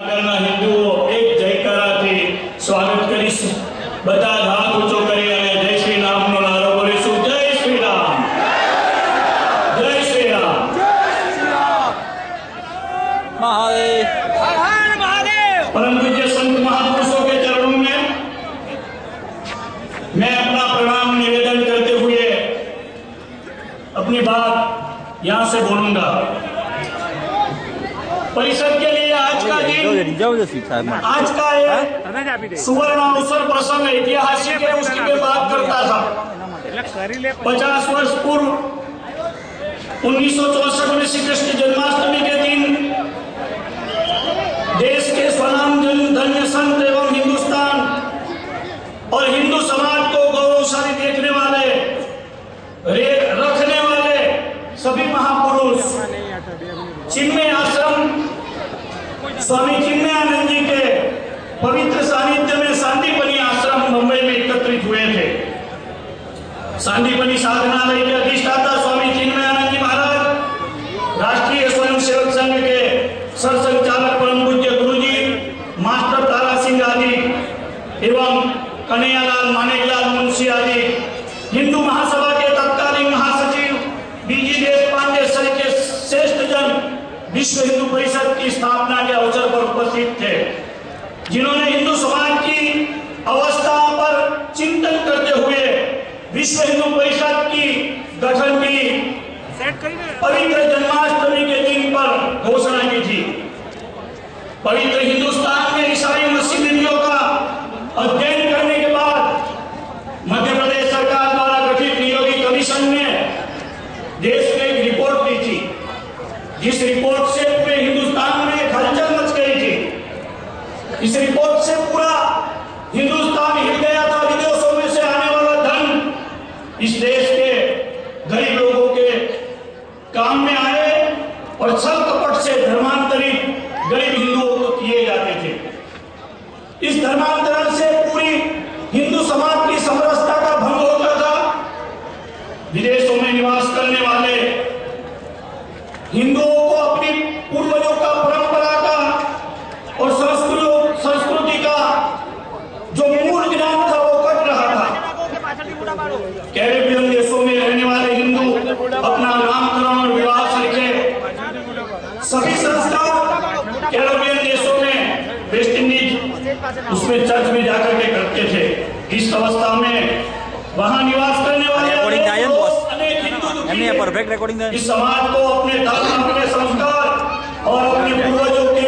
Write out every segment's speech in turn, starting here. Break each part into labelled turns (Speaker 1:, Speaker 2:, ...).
Speaker 1: હિન્દુઓ એક જયકારાથી સ્વાગત કરીશું। બધા હાથ ઊંચો કરી અને જય શ્રી રામનો નારો બોલીશું। જય શ્રી રામ, જય શ્રી રામ, જય શ્રી રામ, महादेव, हर हर महादेव। परम पूज्य संत महापुरुषों के चरणों में मैं अपना प्रणाम निवेदन करते हुए अपनी बात यहाँ से बोलूंगा। परिषद के लिए आज का दिन, आज का ये सुवर्ण अवसर प्रसंग ऐतिहासिक है, उसकी मैं बात करता था। 50 वर्ष पूर्व 1964 में श्री कृष्ण जन्माष्टमी के दिन देश के स्वनाम धन्य संत एवं हिंदुस्तान और हिंदू समाज को गौरवशाली देखने वाले, रखने वाले सभी महापुरुष चिन्मय आश्रम स्वामी चिन्मयानंद जी के पवित्र सानिध्य में सांदीपनी आश्रम मुंबई में एकत्रित हुए थे। सांदीपनी साधनालय के अधिष्ठाता स्वामी चिन्मयानंद जी महाराज, राष्ट्रीय स्वयंसेवक संघ के सरसंचालक परम पूज्य गुरुजी मास्टर तारा सिंह आदि एवं कन्हैयालाल मानेकलाल मुंशी आदि, हिंदू महासभा के तत्कालीन महासचिव बीजी देशपांडे सर के श्रेष्ठ जन विश्व हिंदू परिषद की स्थापना के अवसर पर उपस्थित थे, जिन्होंने हिंदू समाज की अवस्था पर चिंतन करते हुए विश्व हिंदू परिषद की गठन की पवित्र जन्माष्टमी के दिन पर घोषणा की थी। पवित्र हिंदुस्तान में ईसाई मसीहियों का अध्ययन करने के बाद मध्य प्रदेश सरकार द्वारा गठित नियोगी कमीशन ने देश में एक रिपोर्ट दी थी, जिस रिपोर्ट से पूरे हिंदुस्तान में हलचल मच गई थी। इस रिपोर्ट से पूरा हिंदुस्तान हिल गया था। विदेशों में से आने वाला धन इस देश के गरीब लोगों के काम में आए और छल कपट से धर्मांतरित गरीब हिंदुओं को किए जाते थे। इस धर्मांतरण से पूरी हिंदू समाज की समरसता का भंग होता था। विदेशों में निवास करने वाले हिंदुओं को अपनी पूर्वजों का, परंपरा का और संस्कृति का जो मूल ज्ञान था वो कट रहा था। कैरेबियन देशों में रहने वाले हिंदू अपना नामकरण और विवाह करके सभी संस्कार कैरेबियन देशों में, वेस्ट इंडीज उसमें चर्च में जाकर के करते थे। इस अवस्था में वहां निवास करने वाले अनेक हिंदू इस समाज को अपने धर्म, अपने संस्कार और अपने पूर्वजों के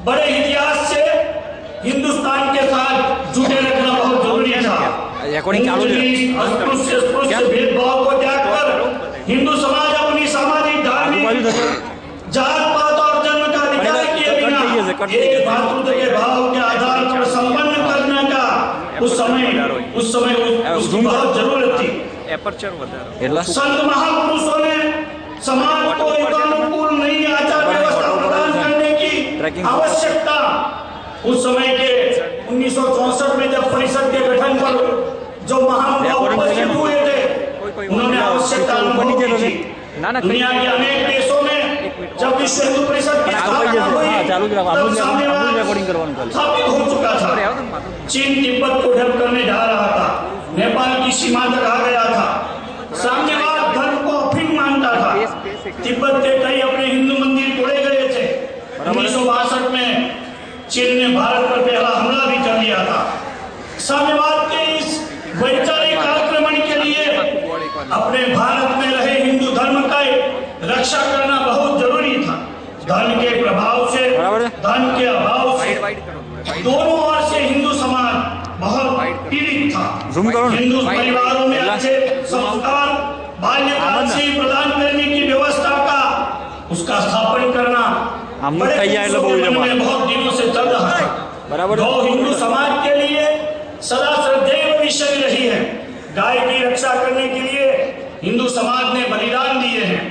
Speaker 1: बड़े इतिहास से हिंदुस्तान के साथ जुटे रखना बहुत जरूरी था। भेदभाव को त्याग कर हिंदू समाज अपनी सामाजिक, धार्मिक, जात पात और जन्म का अधिकार किए बिना एक भातृत्व के भाव के आधार पर संपन्न करने का उस समय उसकी बहुत जरूरत थी। संत महापुरुषों ने समाज को एकानुकूल नई आचार व्यवस्था प्रदान करने की आवश्यकता उस समय के 1964 में जब परिषद के गठन पर जो महानुभाव उपस्थित हुए थे, उन्होंने आवश्यकता अनुभव की थी। दुनिया के अनेक देशों में जब विश्व हिंदू परिषद की स्थापना हुई तब स्थापित हो चुका था। चीन तिब्बत को ढक करने जा रहा था, नेपाल की सीमा तक आ गया था, साम्यवाद धर्म को अफीम मानता था। तिब्बत के कई अपने हिंदू मंदिर तोड़े गए थे। 1962 में चीन ने भारत पर पहला हमला भी कर लिया था। साम्यवाद के इस वैचारिक आक्रमण के लिए अपने भारत में रहे हिंदू धर्म का रक्षा करना बहुत जरूरी था। धन के प्रभाव से, धन के अभाव से दोनों ओर से हिंदू समाज बहुत पीड़ित था। हिंदू परिवारों में अच्छे संस्कार बाल्यकाल से प्रदान करने की व्यवस्था का उसका स्थापन करना बहुत दिनों से चल रहा है। जो हिंदू समाज के लिए सदा श्रद्धेय विषय रही है। गाय की रक्षा करने के लिए हिंदू समाज ने बलिदान दिए हैं।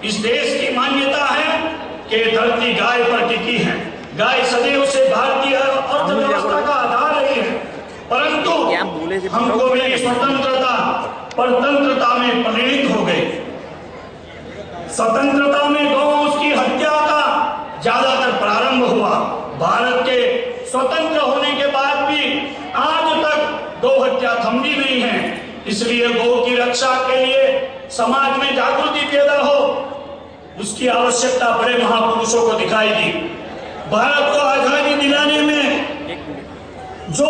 Speaker 1: इस देश की मान्यता है कि धरती गाय पर टिकी है। गाय सदैव से भारतीय अर्थव्यवस्था का आधार रही है, परंतु हमको भी स्वतंत्रता परतंत्रता में परिणित हो गए। स्वतंत्रता में गौ की हत्या का ज्यादातर प्रारंभ हुआ। स्वतंत्र होने के बाद भी आज तक गौ हत्या थमी नहीं है। इसलिए गौ की रक्षा के लिए समाज में जागृति पैदा हो, उसकी आवश्यकता बड़े महापुरुषों को दिखाई दी। भारत को आजादी दिलाने में जो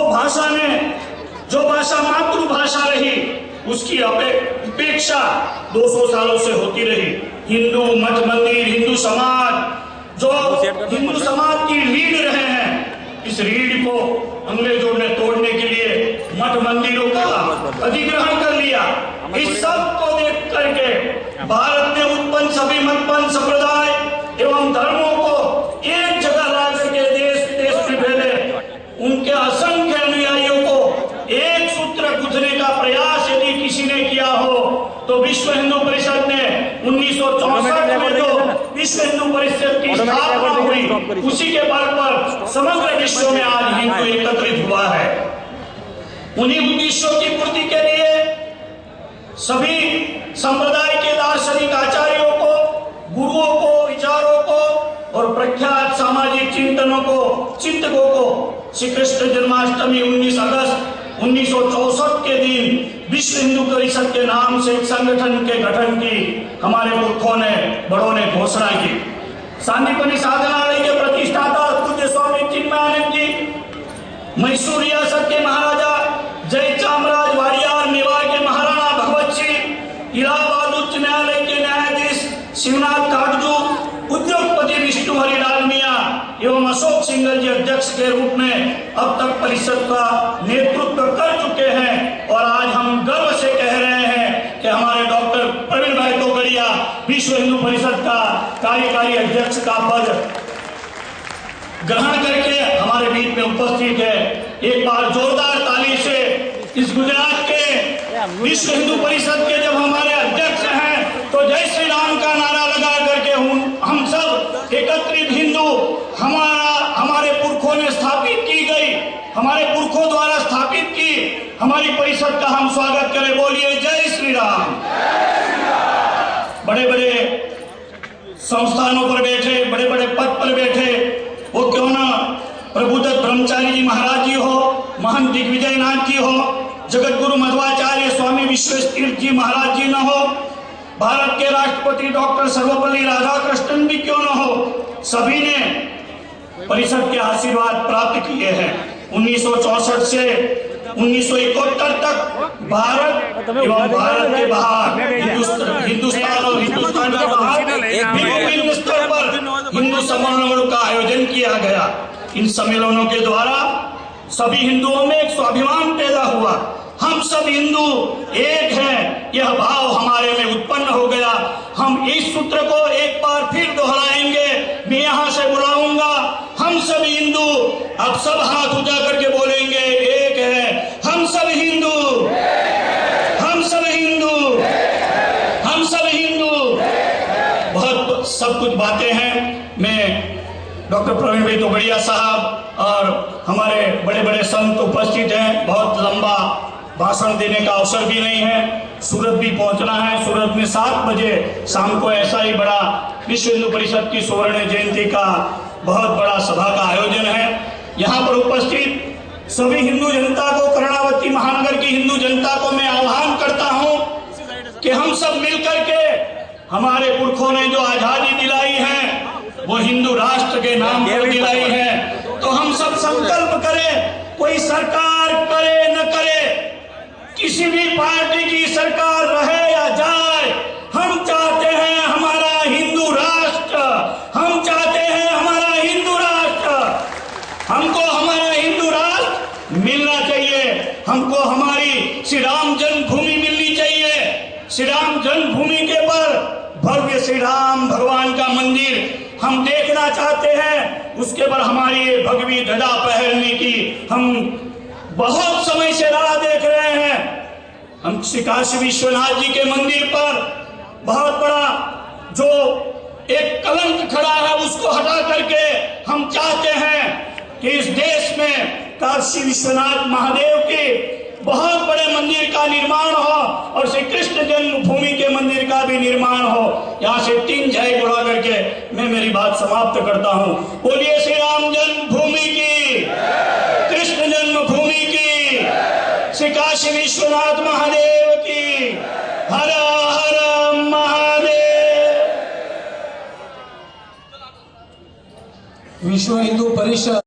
Speaker 1: भाषा मातृभाषा रही, उसकी उपेक्षा 200 सालों से होती रही। हिंदू मठ मंदिर, हिंदू समाज जो हिंदू समाज की रीढ़ रहे हैं, इस रीढ़ को अंग्रेजों ने तोड़ने के लिए मठ मंदिरों का अधिग्रहण कर लिया। इस सब को देख करके भारत ने उत्पन्न सभी मतपन संप्रदाय एवं धर्मों को एक जगह ला करके देश विदेश में फैले उनके असंख्य अनुयायियों को एक सूत्र गुंथने का प्रयास यदि किसी ने किया हो तो विश्व हिंदू परिषद ने 1964 में जो विश्व हिंदू परिषद की स्थापना हुई, उसी के बल पर समग्र विश्व में आज हिंदू एकत्रित हुआ है। उन्हीं उद्देश्यों की पूर्ति के लिए सभी संप्रदाय के दार्शनिक आचार्यों को, गुरुओं को, विचारों को और प्रख्यात सामाजिक चिंतकों को श्री कृष्ण जन्माष्टमी 19 अगस्त 1964 के दिन विश्व हिंदू परिषद के नाम से एक संगठन के गठन की हमारे पुरखों ने, बड़ों ने घोषणा की। सांदीपनि साधनालय के प्रतिष्ठाता पूज्य स्वामी चिन्मयानंद जी, मैसूर रियासत के महाराजा जय चामराज वाडियार, मेवाड़ के महाराणा भगवत सिंह, इलाहाबाद उच्च न्यायालय के न्यायाधीश शिवनाथ काटजू, उद्योगपति विष्णु हरिलाल मियां एवं अशोक सिंघल जी अध्यक्ष के रूप में अब तक परिषद का नेतृत्व कर चुके हैं। और आज हम गर्व से कह रहे हैं कि हमारे डॉक्टर प्रवीण भाई तोगड़िया विश्व हिंदू परिषद का कार्यकारी अध्यक्ष का पद ग्रहण करके हमारे बीच में उपस्थित है। एक बार जोरदार ताली से इस गुजरात के विश्व हिंदू परिषद के जब हमारे अध्यक्ष हैं तो जय श्री राम का नारा लगा करके हम सब एकत्रित हिंदू हमारे पुरखों ने स्थापित की गई, हमारे पुरखों द्वारा स्थापित की हमारी परिषद का हम स्वागत करें। बोलिए जय श्री राम। बड़े बड़े संस्थानों पर बैठे, बड़े बड़े पद पर बैठे, वो क्यों ना प्रभुदत्त ब्रह्मचारी जी महाराज जी हो, महंत दिग्विजय नाथ जी हो, जगत गुरु मध्वाचार्य स्वामी विश्वेश जी महाराज जी न हो, भारत के राष्ट्रपति डॉक्टर सर्वपल्ली राधाकृष्णन भी क्यों न हो, सभी ने परिषद के आशीर्वाद प्राप्त किए हैं। 1964 से 1971 तक भारत एवं भारत के बाहर हिंदुस्तान और हिंदुस्तान के बाहर विभिन्न स्तर पर हिंदू सम्मेलनों का आयोजन किया गया। इन सम्मेलनों के द्वारा सभी हिंदुओं में एक स्वाभिमान पैदा हुआ। हम सब हिंदू एक हैं, यह भाव हमारे में उत्पन्न हो गया। हम इस सूत्र को एक बार फिर दोहराएंगे। मैं यहाँ से बुलाऊंगा, हम सब हिंदू, अब सब हाथ उठा करके बोलेंगे, एक है, हम सब हिंदू, हम सब हिंदू, हम सब हिंदू। बहुत सब कुछ बातें हैं। मैं डॉक्टर प्रवीण भाई तोगड़िया साहब और हमारे बड़े बड़े संत उपस्थित हैं। बहुत लंबा भाषण देने का अवसर भी नहीं है, सूरत भी पहुंचना है। सूरत में 7 बजे शाम को ऐसा ही बड़ा विश्व हिंदू परिषद की स्वर्ण जयंती का बहुत बड़ा सभा का आयोजन है। यहाँ पर उपस्थित सभी हिंदू जनता को, कर्णावती महानगर की हिंदू जनता को मैं आह्वान करता हूँ कि हम सब मिलकर के हमारे पुरखों ने जो आजादी दिलाई है वो हिंदू राष्ट्र के नाम पर दिलाई है। तो हम सब संकल्प करें, कोई सरकार करे न करे, किसी भी पार्टी की सरकार रहे या जाए, हम चाहते हैं हमारा हिंदू राष्ट्र, हम चाहते हैं हमारा हिंदू राष्ट्र। हमको हमारा हिंदू राष्ट्र मिलना चाहिए। हमको हमारी श्री राम जन्मभूमि मिलनी चाहिए। श्री राम जन्मभूमि के पर भव्य श्री राम भगवान का मंदिर हम देखना चाहते हैं। उसके पर हमारी ये भगवी ध्वजा फहरने की हम बहुत समय से राह देख रहे हैं। हम श्री काशी विश्वनाथ जी के मंदिर पर बहुत बड़ा जो एक कलंक खड़ा है उसको हटा करके हम चाहते हैं कि इस देश में काशी विश्वनाथ महादेव के बहुत बड़े मंदिर का निर्माण हो और श्री कृष्ण जन्मभूमि के मंदिर का भी निर्माण हो। यहाँ से 3 जय बुला करके मैं मेरी बात समाप्त करता हूँ। बोलिए श्री राम जन्मभूमि की। काशी विश्वनाथ महादेव की। हर हर महादेव।
Speaker 2: विश्व हिंदू परिषद